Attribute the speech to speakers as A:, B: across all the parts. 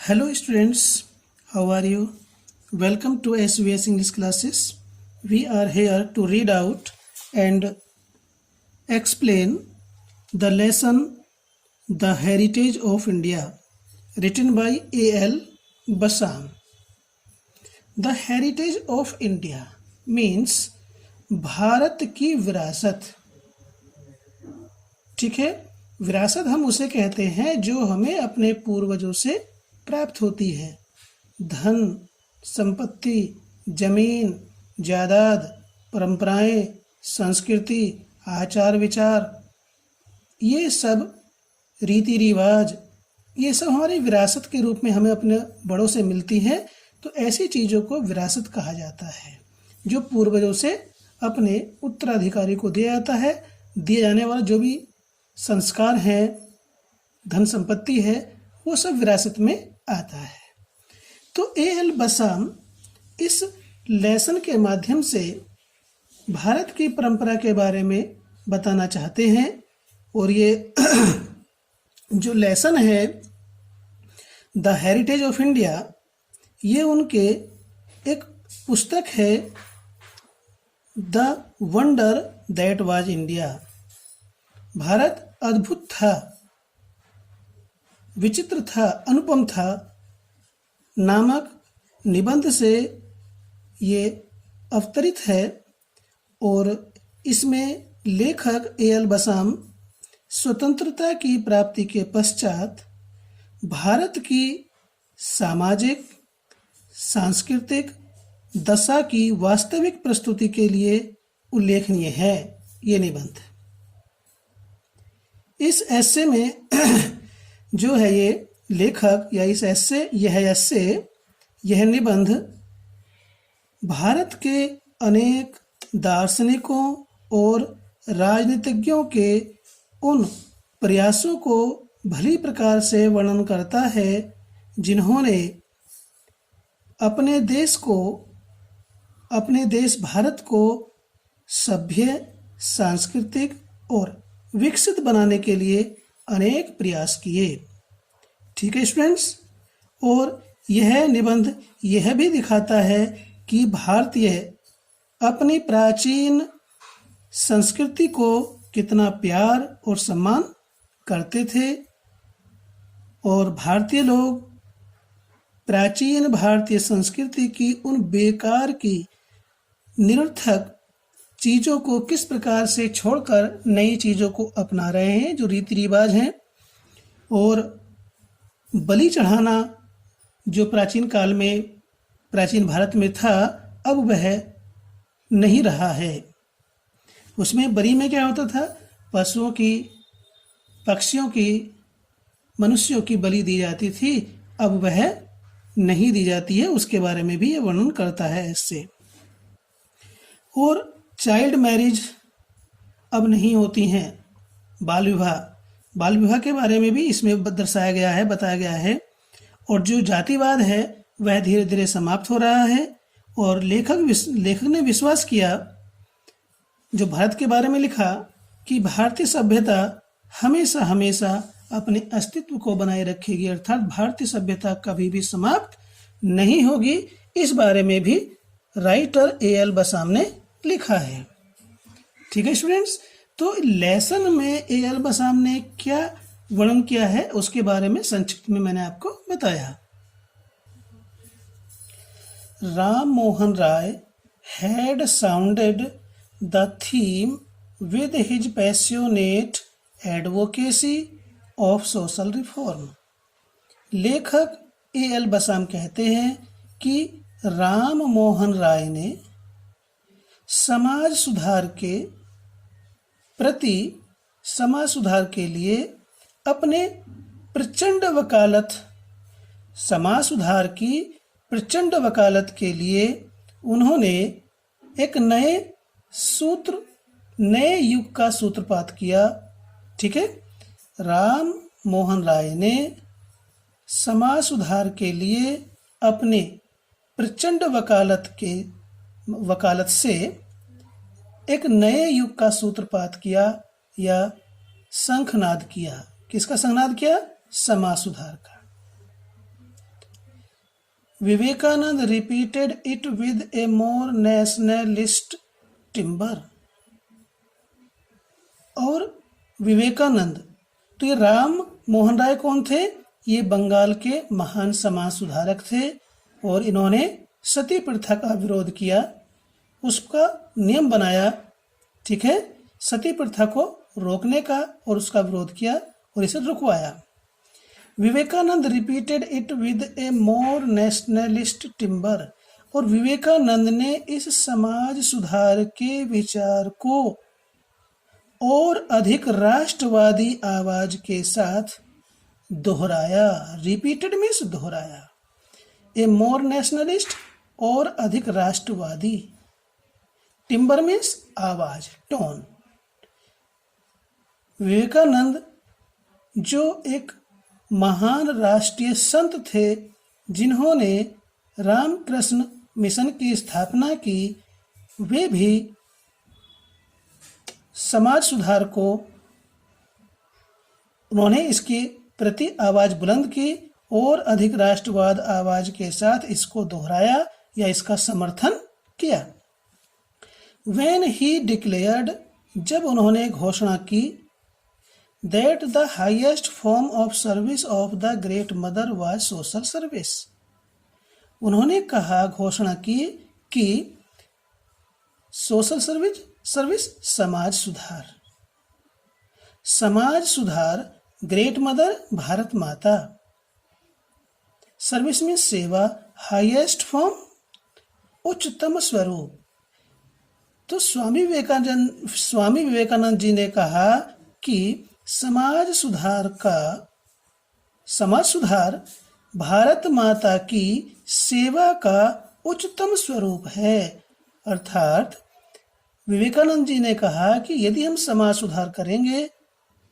A: Hello students, how are you? Welcome to SVS English classes. We are here to read out and explain the lesson The Heritage of India, written by A.L. Basam. The Heritage of India means Bharat की विरासत। ठीक है, विरासत हम उसे कहते हैं जो हमें अपने पूर्वजों से प्राप्त होती है। धन, संपत्ति, जमीन, जायदाद, परंपराएं, संस्कृति, आचार विचार, ये सब रीति रिवाज, ये सब हमारी विरासत के रूप में हमें अपने बड़ों से मिलती हैं। तो ऐसी चीज़ों को विरासत कहा जाता है जो पूर्वजों से अपने उत्तराधिकारी को दिया जाता है। दिए जाने वाला जो भी संस्कार हैं, धन संपत्ति है, वो सब विरासत में आता है। तो A.L. बसाम इस लेसन के माध्यम से भारत की परंपरा के बारे में बताना चाहते हैं। और ये जो लेसन है द हेरिटेज ऑफ इंडिया, ये उनके एक पुस्तक है the wonder that was India, Bharat अद्भुत था, विचित्र था, अनुपम था नामक निबंध से ये अवतरित है। और इसमें लेखक A.L. बसाम स्वतंत्रता की प्राप्ति के पश्चात भारत की सामाजिक सांस्कृतिक दशा की वास्तविक प्रस्तुति के लिए उल्लेखनीय है ये निबंध। इस एस्से में जो है ये लेखक या इस एस्से यह निबंध भारत के अनेक दार्शनिकों और राजनीतिज्ञों के उन प्रयासों को भली प्रकार से वर्णन करता है जिन्होंने अपने देश भारत को सभ्य, सांस्कृतिक और विकसित बनाने के लिए अनेक प्रयास किए। ठीक है स्टूडेंट्स, और यह निबंध यह भी दिखाता है कि भारतीय अपनी प्राचीन संस्कृति को कितना प्यार और सम्मान करते थे। और भारतीय लोग प्राचीन भारतीय संस्कृति की उन बेकार की निरर्थक चीज़ों को किस प्रकार से छोड़कर नई चीज़ों को अपना रहे हैं, जो रीति रिवाज हैं। और बलि चढ़ाना जो प्राचीन काल में प्राचीन भारत में था, अब वह नहीं रहा है। उसमें बलि में क्या होता था, पशुओं की, पक्षियों की, मनुष्यों की बलि दी जाती थी, अब वह नहीं दी जाती है। उसके बारे में भी ये वर्णन करता है इससे। और चाइल्ड मैरिज अब नहीं होती हैं, बाल विवाह के बारे में भी इसमें दर्शाया गया है, बताया गया है। और जो जातिवाद है वह धीरे धीरे समाप्त हो रहा है। और लेखक ने विश्वास किया, जो भारत के बारे में लिखा, कि भारतीय सभ्यता हमेशा हमेशा अपने अस्तित्व को बनाए रखेगी, अर्थात भारतीय सभ्यता कभी भी समाप्त नहीं होगी। इस बारे में भी राइटर A.L. बसाम ने लिखा है। ठीक है स्टूडेंट्स, तो लेसन में A.L. बसाम ने क्या वर्णन किया है उसके बारे में संक्षिप्त में मैंने आपको बताया। Ram Mohan Roy had sounded the theme with his passionate advocacy of social reform. लेखक A.L. बसाम कहते हैं कि राम मोहन राय ने समाज सुधार के लिए अपने समाज सुधार की प्रचंड वकालत के लिए उन्होंने एक नए युग का सूत्रपात किया। ठीक है, राम मोहन राय ने समाज सुधार के लिए अपने प्रचंड वकालत से एक नए युग का सूत्रपात किया या शंखनाद किया। किसका शंखनाद किया? समाज सुधार का। Vivekananda repeated it with a more nationalist timber. और विवेकानंद, तो ये राम मोहन राय कौन थे? ये बंगाल के महान समाज सुधारक थे और इन्होंने सती प्रथा का विरोध किया, उसका नियम बनाया, ठीक है, सती प्रथा को रोकने का, और उसका विरोध किया और इसे रुकवाया। Vivekananda repeated it with a more nationalist timber. और विवेकानंद ने इस समाज सुधार के विचार को और अधिक राष्ट्रवादी आवाज के साथ दोहराया। रिपीटेड मीन्स दोहराया, ए मोर नेशनलिस्ट और अधिक राष्ट्रवादी, टिम्बर मीन्स आवाज, टोन। विवेकानंद जो एक महान राष्ट्रीय संत थे, जिन्होंने रामकृष्ण मिशन की स्थापना की, वे भी समाज सुधार को, उन्होंने इसके प्रति आवाज बुलंद की और अधिक राष्ट्रवाद आवाज के साथ इसको दोहराया या इसका समर्थन किया। When he declared, जब उन्होंने घोषणा की, that the highest form of service of the great mother was social service, उन्होंने कहा, घोषणा की कि सोशल सर्विस समाज सुधार, समाज सुधार, ग्रेट मदर भारत माता, सर्विस में सेवा, हाईएस्ट फॉर्म उच्चतम स्वरूप। तो स्वामी विवेकानंद जी ने कहा कि समाज सुधार भारत माता की सेवा का उच्चतम स्वरूप है। अर्थात विवेकानंद जी ने कहा कि यदि हम समाज सुधार करेंगे,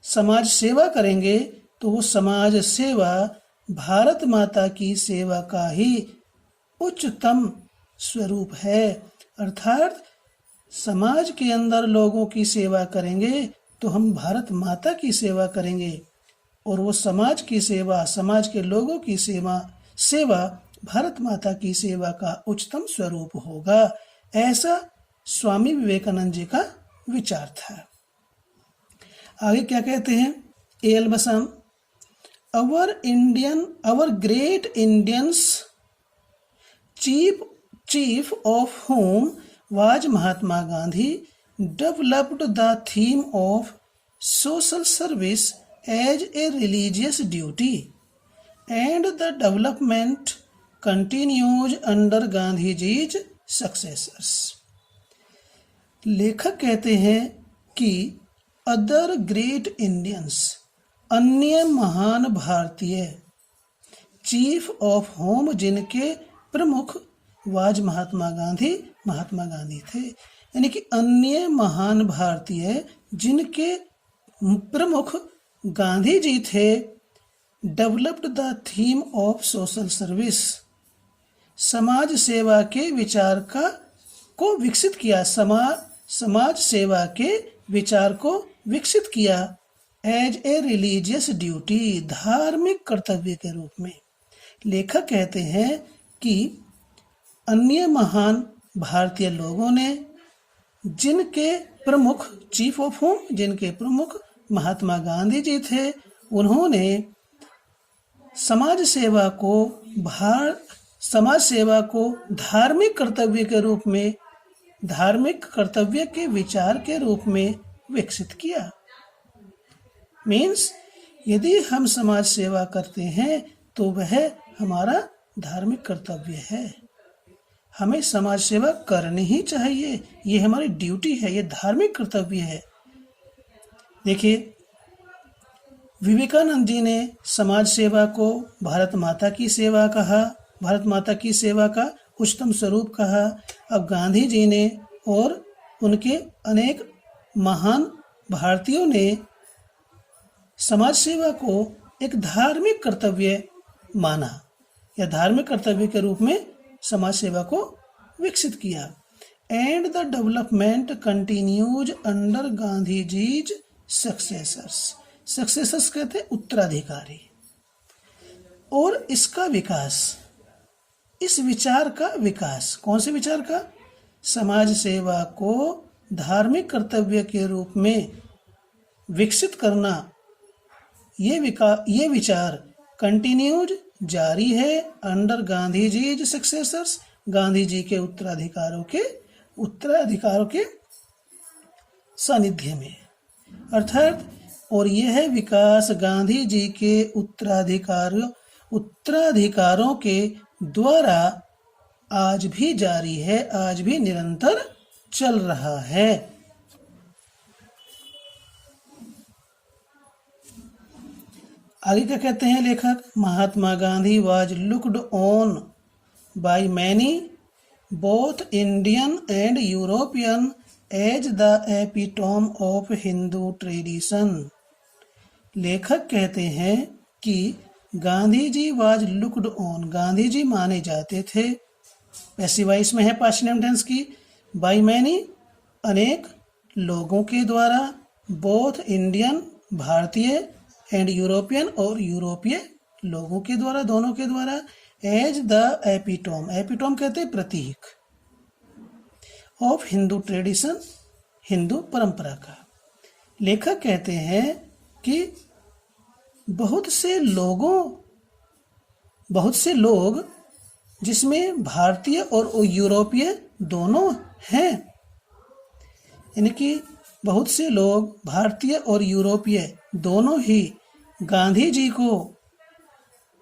A: समाज सेवा करेंगे, तो वो समाज सेवा भारत माता की सेवा का ही उच्चतम स्वरूप है। अर्थात समाज के अंदर लोगों की सेवा करेंगे तो हम भारत माता की सेवा करेंगे, और वो समाज की सेवा, समाज के लोगों की सेवा भारत माता की सेवा का उच्चतम स्वरूप होगा। ऐसा स्वामी विवेकानंद जी का विचार था। आगे क्या कहते हैं? L Basham, our great Indians, chief of whom was Mahatma Gandhi, developed the theme of social service as a religious duty, and the development continues under Gandhiji's successors. लेखक कहते हैं कि अदर ग्रेट इंडियंस, अन्य महान भारतीय, chief of home, जिनके प्रमुख, was Mahatma Gandhi थे। यानी कि अन्य महान भारतीय जिनके प्रमुख गांधी जी थे। Developed the theme of social service, समाज सेवा के विचार को विकसित किया, समाज सेवा के विचार को विकसित किया। एज ए रिलीजियस ड्यूटी, धार्मिक कर्तव्य के रूप में। लेखक कहते हैं कि अन्य महान भारतीय लोगों ने, जिनके प्रमुख, चीफ ऑफ होम, जिनके प्रमुख महात्मा गांधी जी थे, उन्होंने समाज सेवा को धार्मिक कर्तव्य के रूप में, धार्मिक कर्तव्य के विचार के रूप में विकसित किया। मीन्स यदि हम समाज सेवा करते हैं तो वह हमारा धार्मिक कर्तव्य है, हमें समाज सेवा करनी ही चाहिए, ये हमारी ड्यूटी है, ये धार्मिक कर्तव्य है। देखिए, विवेकानंद जी ने समाज सेवा को भारत माता की सेवा कहा, भारत माता की सेवा का उच्चतम स्वरूप कहा। अब गांधी जी ने और उनके अनेक महान भारतीयों ने समाज सेवा को एक धार्मिक कर्तव्य माना, या धार्मिक कर्तव्य के रूप में समाज सेवा को विकसित किया। And the development continues under Gandhi ji's successors कहते उत्तराधिकारी, और इसका विकास इस विचार का विकास, कौन से विचार का? समाज सेवा को धार्मिक कर्तव्य के रूप में विकसित करना, ये विचार कंटिन्यूड, जारी है अंडर गांधी जी सक्सेसर्स, गांधी जी के उत्तराधिकारों के सानिध्य में, अर्थात और यह विकास गांधी जी के उत्तराधिकारों के द्वारा आज भी जारी है, आज भी निरंतर चल रहा है। आगे क्या कहते हैं लेखक? Mahatma Gandhi was looked on by many both Indian and European as the epitome of Hindu tradition. लेखक कहते हैं कि Gandhi ji was looked on, Gandhi ji माने जाते थे, पैसिव वॉइस में है पास्ट टेंस की, बाय मैनी अनेक लोगों के द्वारा, बोथ इंडियन भारतीय एंड यूरोपियन और यूरोपीय लोगों के द्वारा, दोनों के द्वारा, एज द एपिटोम, एपिटोम कहते हैं प्रतीक, ऑफ हिंदू ट्रेडिशन, हिंदू परंपरा का। लेखक कहते हैं कि बहुत से लोग जिसमें भारतीय और यूरोपीय दोनों हैं, यानी कि बहुत से लोग भारतीय और यूरोपीय दोनों ही गांधी जी को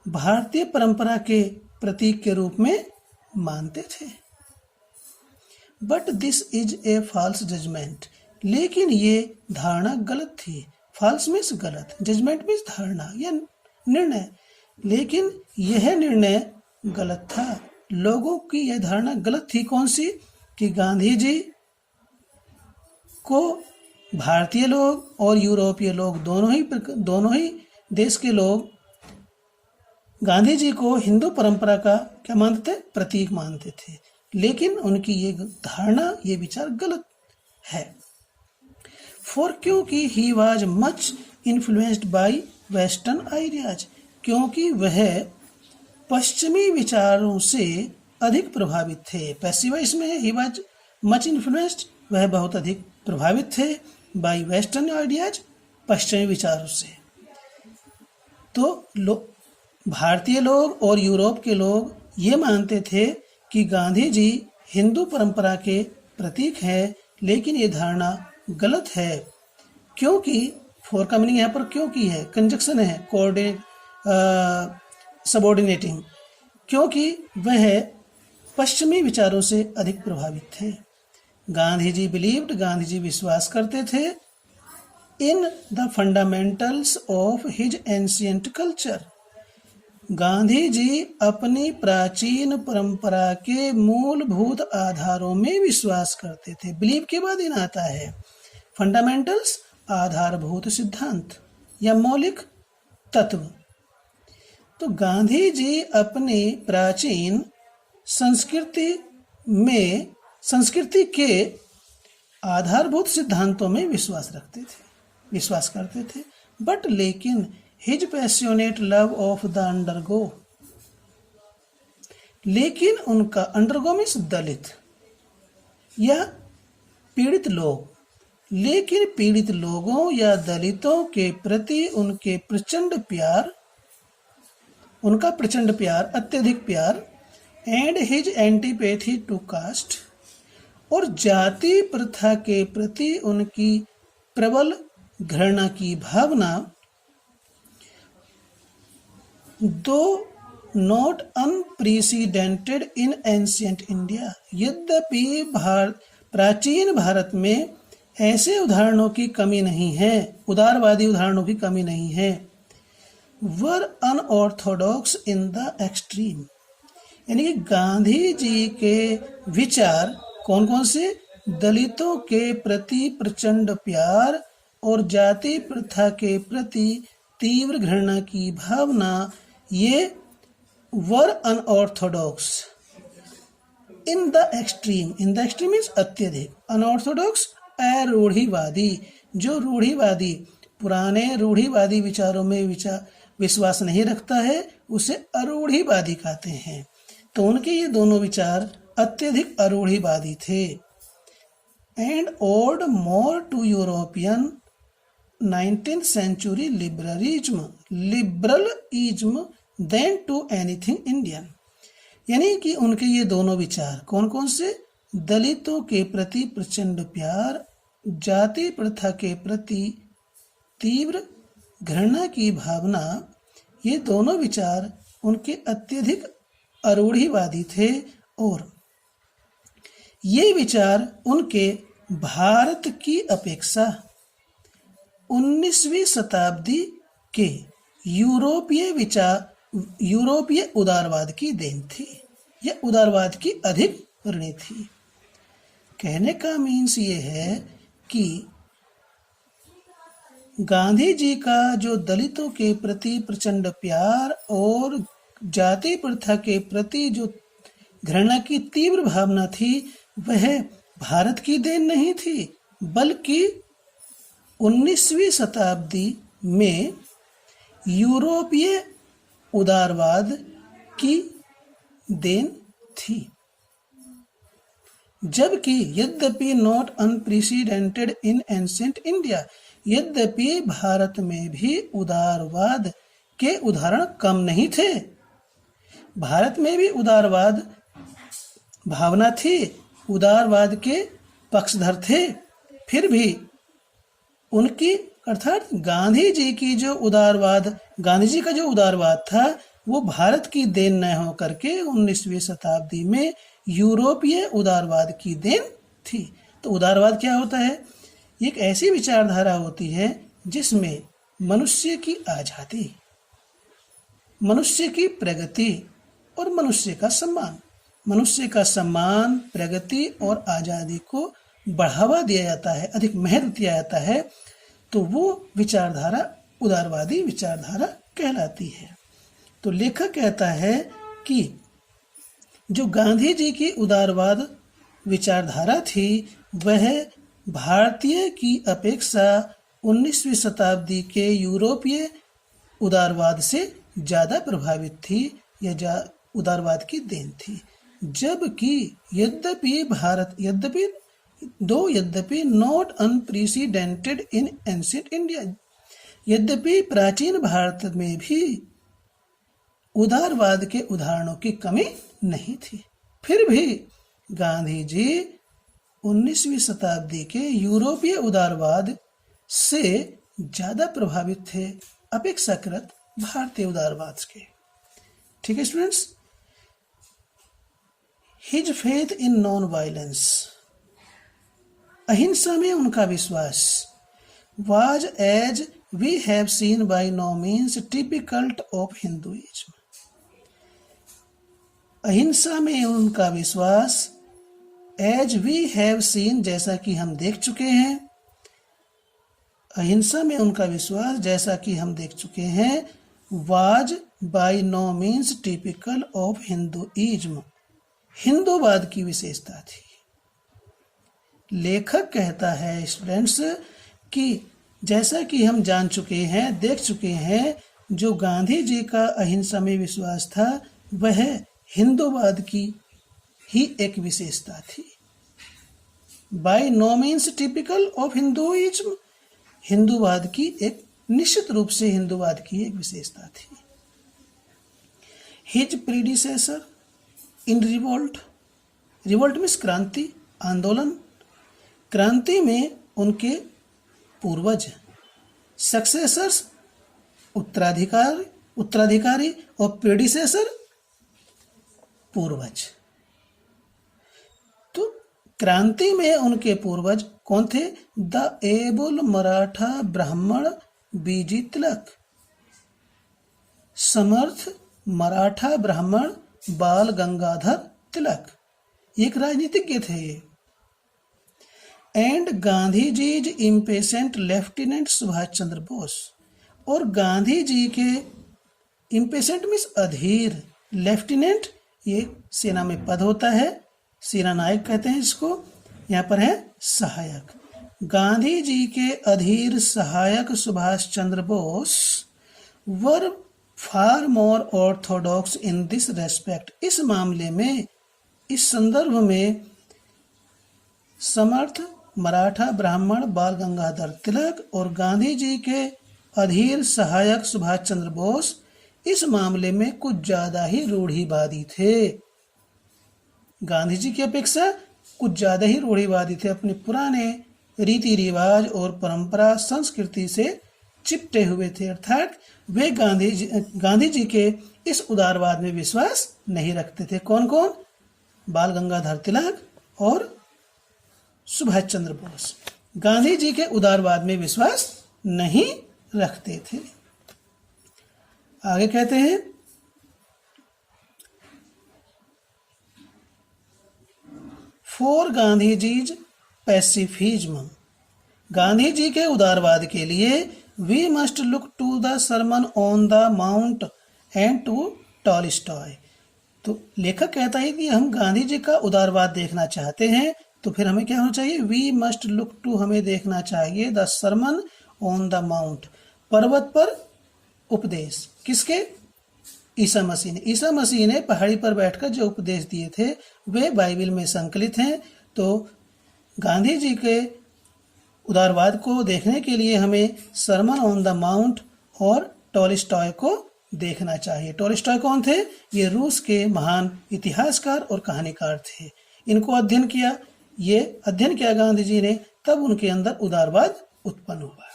A: भारतीय परंपरा के प्रतीक के रूप में मानते थे। But this is a false judgment, लेकिन ये धारणा गलत थी। फॉल्स मीन्स गलत, जजमेंट मीन्स धारणा या निर्णय, लेकिन यह निर्णय गलत था। लोगों की यह धारणा गलत थी, कौन सी? कि गांधी जी को भारतीय लोग और यूरोपीय लोग दोनों ही देश के लोग गांधी जी को हिंदू परंपरा का क्या मानते थे? प्रतीक मानते थे। लेकिन उनकी ये धारणा, ये विचार गलत है। क्योंकि he was much influenced by western ideas, क्योंकि वह पश्चिमी विचारों से अधिक प्रभावित थे। पैसिव वॉइस में ही वॉज मच इन्फ्लुएंस्ड, वह बहुत अधिक प्रभावित थे, बाय वेस्टर्न आइडियाज, पश्चिमी विचारों से। तो भारतीय लोग और यूरोप के लोग ये मानते थे कि गांधी जी हिंदू परंपरा के प्रतीक है, लेकिन ये धारणा गलत है। क्योंकि फॉर का मीनिंग यहाँ पर क्योंकि है, कंजक्शन है, सबऑर्डिनेटिंग, क्योंकि वह पश्चिमी विचारों से अधिक प्रभावित थे। गांधी जी बिलीव्ड, गांधी जी विश्वास करते थे, in the fundamentals of his ancient culture, Gandhi ji अपनी प्राचीन परंपरा के मूलभूत आधारों में विश्वास करते थे। बिलीव के बाद इन आता है फंडामेंटल्स, आधारभूत सिद्धांत या मौलिक तत्व। तो गांधी जी अपनी प्राचीन संस्कृति के आधारभूत सिद्धांतों में विश्वास करते थे। बट लेकिन his passionate love of the undergo, लेकिन उनका अंडरगो मीन्स दलित या पीड़ित लोग, लेकिन पीड़ित लोगों या दलितों के प्रति उनका प्रचंड प्यार, अत्यधिक प्यार, and his antipathy to caste, और जाति प्रथा के प्रति उनकी प्रबल घृणा की भावना, दो not unprecedented in ancient India, यद्यपि प्राचीन भारत में ऐसे उदाहरणों की कमी नहीं है, उदारवादी उदाहरणों की कमी नहीं है, वर अनऑर्थोडॉक्स इन द एक्सट्रीम, यानी कि गांधी जी के विचार कौन कौन से? दलितों के प्रति प्रचंड प्यार और जाति प्रथा के प्रति तीव्र घृणा की भावना, ये were unorthodox in the extreme means अत्यधिक, अनऑर्थोडॉक्स अरूढ़िवादी, जो रूढ़िवादी पुराने रूढ़िवादी विचारों में विश्वास नहीं रखता है, उसे अरूढ़िवादी कहते हैं। तो उनके ये दोनों विचार अत्यधिक अरूढ़िवादी थे and owed more to European 19th century liberalism then to anything Indian. यानी कि उनके ये दोनों विचार कौन कौन से? दलितों के प्रति प्रचंड प्यार, जाति प्रथा के प्रति तीव्र घृणा की भावना, ये दोनों विचार उनके अत्यधिक अरूढ़िवादी थे और ये विचार उनके भारत की अपेक्षा 19वीं शताब्दी के यूरोपीय उदारवाद की देन थी या उदारवाद की अधिक ऋणी थी। कहने का मीन्स ये है कि गांधी जी का जो दलितों के प्रति प्रचंड प्यार और जाति प्रथा के प्रति जो घृणा की तीव्र भावना थी वह भारत की देन नहीं थी, बल्कि 19वीं शताब्दी में यूरोपीय उदारवाद की देन थी। जबकि यद्यपि not unprecedented in ancient India, यद्यपि भारत में भी उदारवाद के उदाहरण कम नहीं थे, भारत में भी उदारवाद भावना थी, उदारवाद के पक्षधर थे, फिर भी उनकी अर्थात गांधी जी का जो उदारवाद था वो भारत की देन न हो करके 19वीं शताब्दी में यूरोपीय उदारवाद की देन थी। तो उदारवाद क्या होता है? एक ऐसी विचारधारा होती है जिसमें मनुष्य की आजादी, मनुष्य की प्रगति और मनुष्य का सम्मान, प्रगति और आजादी को बढ़ावा दिया जाता है, अधिक महत्व दिया जाता है, तो वो विचारधारा उदारवादी विचारधारा कहलाती है। तो लेखक कहता है कि जो गांधी जी की उदारवाद विचारधारा थी वह भारतीय की अपेक्षा 19वीं शताब्दी के यूरोपीय उदारवाद से ज़्यादा प्रभावित थी या उदारवाद की देन थी। जबकि यद्यपि not unprecedented in ancient India, यद्यपि प्राचीन भारत में भी उदारवाद के उदाहरणों की कमी नहीं थी, फिर भी गांधी जी 19वीं शताब्दी के यूरोपीय उदारवाद से ज्यादा प्रभावित थे अपेक्षाकृत भारतीय उदारवाद के। ठीक है students, his faith in non violence, अहिंसा में उनका विश्वास, was as we have seen by no means typical of Hinduism. अहिंसा में उनका विश्वास, एज वी हैव सीन जैसा कि हम देख चुके हैं, अहिंसा में उनका विश्वास जैसा कि हम देख चुके हैं, was by no means typical of Hinduism, हिंदूवाद की विशेषता थी। लेखक कहता है स्टूडेंट्स कि जैसा कि हम जान चुके हैं, देख चुके हैं, जो गांधी जी का अहिंसा में विश्वास था वह हिंदूवाद की ही एक विशेषता थी। By no means typical of Hinduism, हिंदूवाद की एक निश्चित रूप से हिंदूवाद की एक विशेषता थी। हिज प्रीडिसेसर इन रिवोल्ट, रिवोल्ट मीन्स क्रांति, आंदोलन, क्रांति में उनके पूर्वज, सक्सेसर्स उत्तराधिकारी और प्रेडिसेसर पूर्वज। तो क्रांति में उनके पूर्वज कौन थे? द एबल मराठा ब्राह्मण बीजी तिलक, समर्थ मराठा ब्राह्मण बाल गंगाधर तिलक, एक राजनीतिज्ञ थे ये। And Gandhi ji impatient lieutenant Subhash Chandra Bose, और गांधी जी के इम्पेशेंट मीन्स अधीर, लेफ्टिनेंट ये सेना में पद होता है, सेना नायक कहते हैं इसको, यहाँ पर है सहायक। गांधी जी के अधीर सहायक सुभाष चंद्र बोस वर फार मोर ऑर्थोडॉक्स इन दिस रेस्पेक्ट। इस मामले में, इस संदर्भ में समर्थ मराठा ब्राह्मण बाल गंगाधर तिलक और गांधी जी के अधीर सहायक सुभाष चंद्र बोस इस मामले में कुछ ज्यादा ही रूढ़िवादी थे। गांधी जी की अपेक्षा कुछ ज्यादा ही रूढ़िवादी थे, अपने पुराने रीति रिवाज और परंपरा संस्कृति से चिपटे हुए थे। अर्थात वे गांधी जी के इस उदारवाद में विश्वास नहीं रखते थे। कौन कौन? बाल गंगाधर तिलक और सुभाष चंद्र बोस गांधी जी के उदारवाद में विश्वास नहीं रखते थे। आगे कहते हैं, फॉर गांधीजीज पैसिफिज्म। गांधी जी के उदारवाद के लिए we must look to the sermon on the mount and to Tolstoy. तो लेखक कहता है कि हम गांधी जी का उदारवाद देखना चाहते हैं, तो फिर हमें क्या होना चाहिए? वी मस्ट लुक टू, हमें देखना चाहिए the sermon on the mount, पर्वत पर उपदेश। किसके? ईसा मसीह ने। ईसा मसीह ने पहाड़ी पर बैठकर जो उपदेश दिए थे वे बाइबल में संकलित हैं। तो गांधी जी के उदारवाद को देखने के लिए हमें सरमन ऑन द माउंट और टॉलस्टॉय को देखना चाहिए। टॉलस्टॉय कौन थे? ये रूस के महान इतिहासकार और कहानीकार थे। इनको अध्ययन किया, ये अध्ययन किया गांधी जी ने, तब उनके अंदर उदारवाद उत्पन्न हुआ।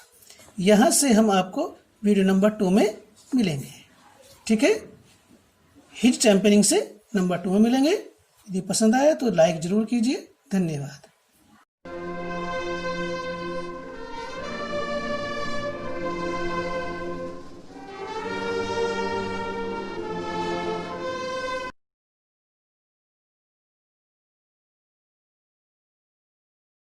A: यहाँ से हम आपको वीडियो नंबर 2 में मिलेंगे। ठीक है, हिज चैंपियनिंग से नंबर 2 में मिलेंगे। यदि पसंद आया तो लाइक जरूर कीजिए। धन्यवाद।